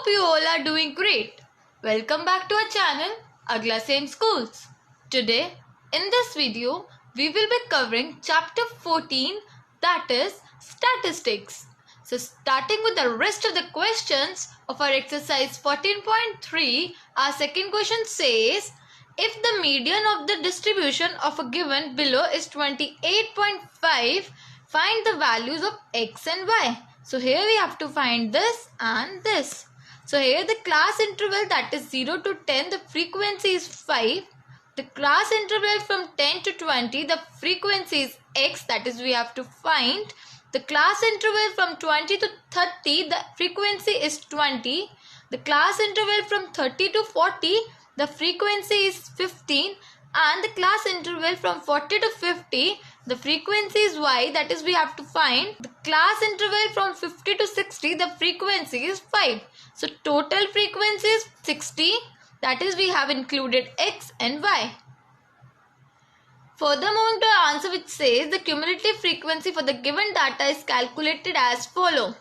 you all are doing great. Welcome back to our channel Agla Same Schools. Today in this video we will be covering chapter 14, that is statistics. So starting with the rest of the questions of our exercise 14.3, our second question says, if the median of the distribution of a given below is 28.5, find the values of x and y. So here we have to find this and this. So here the class interval, that is 0 to 10, the frequency is 5. The class interval from 10 to 20, the frequency is x, that is we have to find. The class interval from 20 to 30, the frequency is 20. The class interval from 30 to 40, the frequency is 15. And the class interval from 40 to 50, the frequency is y, that is we have to find. The class interval from 50 to 60, the frequency is 5. So total frequency is 60, that is we have included x and y. Further, moving to our answer, which says the cumulative frequency for the given data is calculated as follow.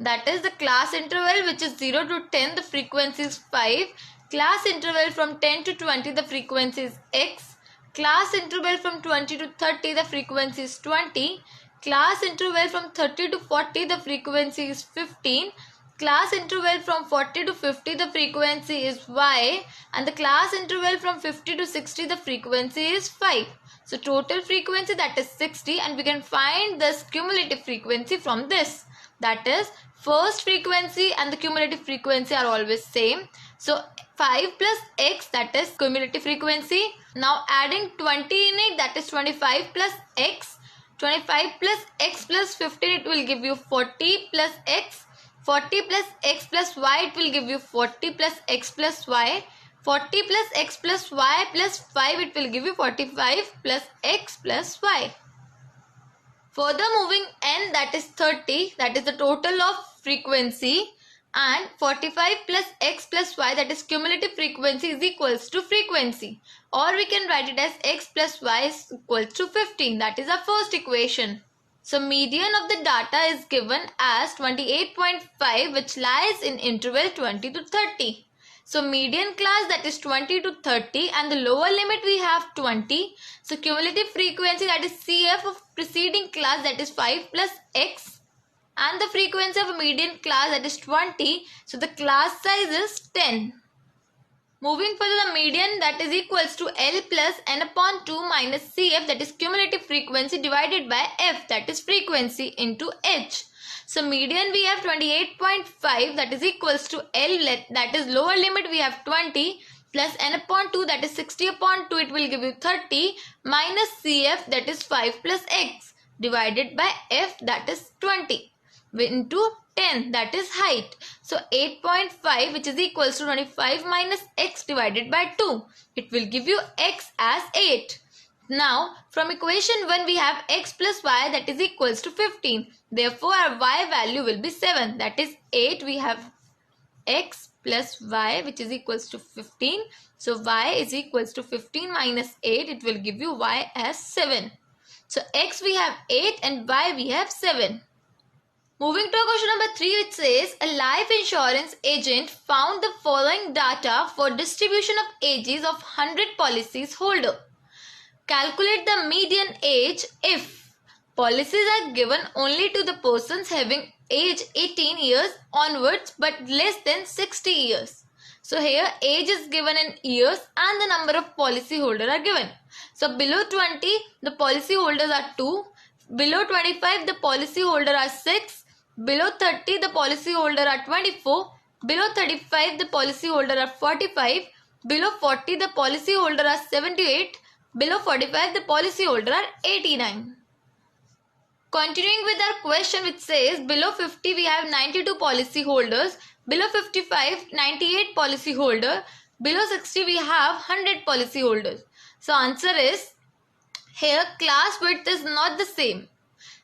That is the class interval, which is 0 to 10, the frequency is 5. Class interval from 10 to 20, the frequency is x. Class interval from 20 to 30, the frequency is 20. Class interval from 30 to 40, the frequency is 15. Class interval from 40 to 50, the frequency is y. And the class interval from 50 to 60, the frequency is 5. So total frequency, that is 60, and we can find this cumulative frequency from this. That is, first frequency and the cumulative frequency are always same. So 5 plus x, that is cumulative frequency. Now adding 20 in it, that is 25 plus x. 25 plus x plus 15, it will give you 40 plus x. 40 plus x plus y, it will give you 40 plus x plus y. 40 plus x plus y plus 5, it will give you 45 plus x plus y. Further, moving n, that is 30, that is the total of frequency, and 45 plus x plus y, that is cumulative frequency, is equals to frequency, or we can write it as x plus y is equals to 15. That is our first equation. So median of the data is given as 28.5, which lies in interval 20 to 30. So median class, that is 20 to 30, and the lower limit we have 20. So cumulative frequency, that is CF of preceding class, that is 5 plus x, and the frequency of a median class, that is 20. So the class size is 10. Moving further, the median, that is equals to L plus n upon 2 minus CF, that is cumulative frequency, divided by F, that is frequency, into H. So median we have 28.5, that is equals to L, that is lower limit we have 20, plus n upon 2, that is 60 upon 2, it will give you 30, minus CF, that is 5 plus x, divided by F, that is 20, into 10, that is height. So 8.5, which is equals to 25 minus x divided by 2. It will give you x as 8. Now from equation 1 we have x plus y, that is equals to 15. Therefore our y value will be 7. That is 8. We have x plus y, which is equals to 15. So y is equals to 15 minus 8. It will give you y as 7. So x we have 8 and y we have 7. Moving to question number 3, which says a life insurance agent found the following data for distribution of ages of 100 policies holder. Calculate the median age if policies are given only to the persons having age 18 years onwards but less than 60 years. So here age is given in years and the number of policy holders are given. So below 20 the policy holders are 2. Below 25 the policy holder are 6. Below 30 the policy holder are 24. Below 35 the policy holder are 45. Below 40 the policy holder are 78. Below 45 the policy holder are 89. Continuing with our question, which says below 50 we have 92 policy holders. Below 55 98 policy holder. Below 60 we have 100 policy holders. So answer is, here class width is not the same.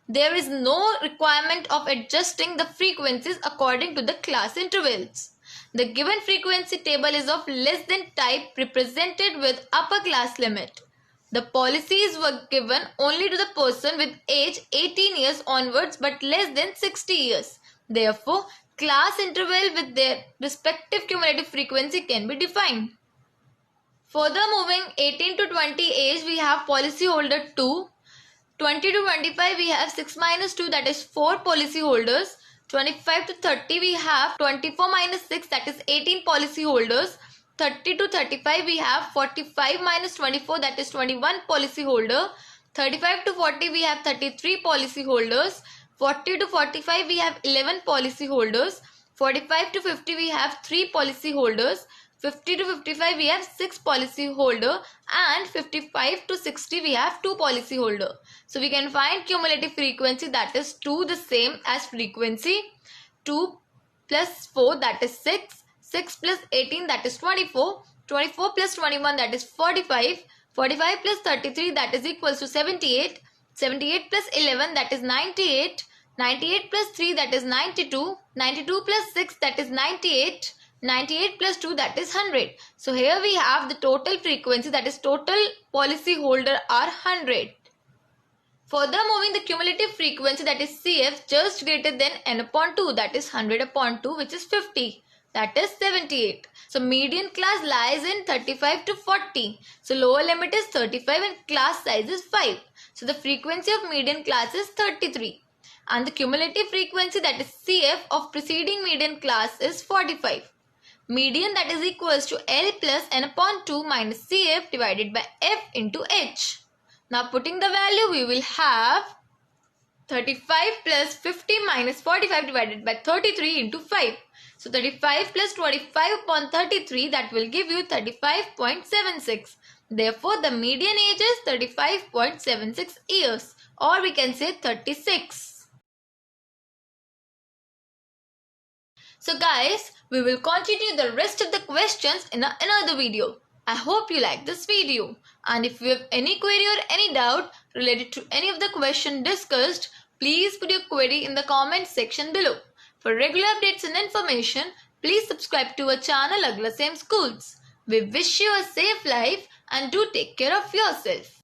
There is no requirement of adjusting the frequencies according to the class intervals. The given frequency table is of less than type represented with upper class limit. The policies were given only to the person with age 18 years onwards but less than 60 years. Therefore, class interval with their respective cumulative frequency can be defined. Further moving 18 to 20 age, we have policyholder 2. 20 to 25 we have 6 minus 2, that is 4 policyholders. 25 to 30 we have 24 minus 6, that is 18 policyholders. 30 to 35 we have 45 minus 24, that is 21 policyholder. 35 to 40 we have 33 policyholders. 40 to 45 we have 11 policyholders. 45 to 50 we have 3 policyholders. 50 to 55 we have 6 policyholder, and 55 to 60 we have 2 policyholder. So we can find cumulative frequency, that is 2 the same as frequency. 2 plus 4, that is 6. 6 plus 18, that is 24. 24 plus 21, that is 45. 45 plus 33, that is equals to 78. 78 plus 11, that is 98. 98 plus 3, that is 92. 92 plus 6, that is 98. 98 plus 2, that is 100. So here we have the total frequency, that is total policyholder are 100. Further moving the cumulative frequency, that is CF, just greater than n upon 2, that is 100 upon 2, which is 50. That is 78. So median class lies in 35 to 40. So lower limit is 35 and class size is 5. So the frequency of median class is 33. And the cumulative frequency, that is CF, of preceding median class is 45. Median, that is equals to L plus n upon 2 minus CF divided by F into H. Now putting the value, we will have 35 plus 50 minus 45 divided by 33 into 5. So 35 plus 25 upon 33, that will give you 35.76. Therefore, the median age is 35.76 years, or we can say 36. So guys, we will continue the rest of the questions in another video. I hope you like this video. And if you have any query or any doubt related to any of the question discussed, please put your query in the comment section below. For regular updates and information, please subscribe to our channel Agla Same Schools. We wish you a safe life and do take care of yourself.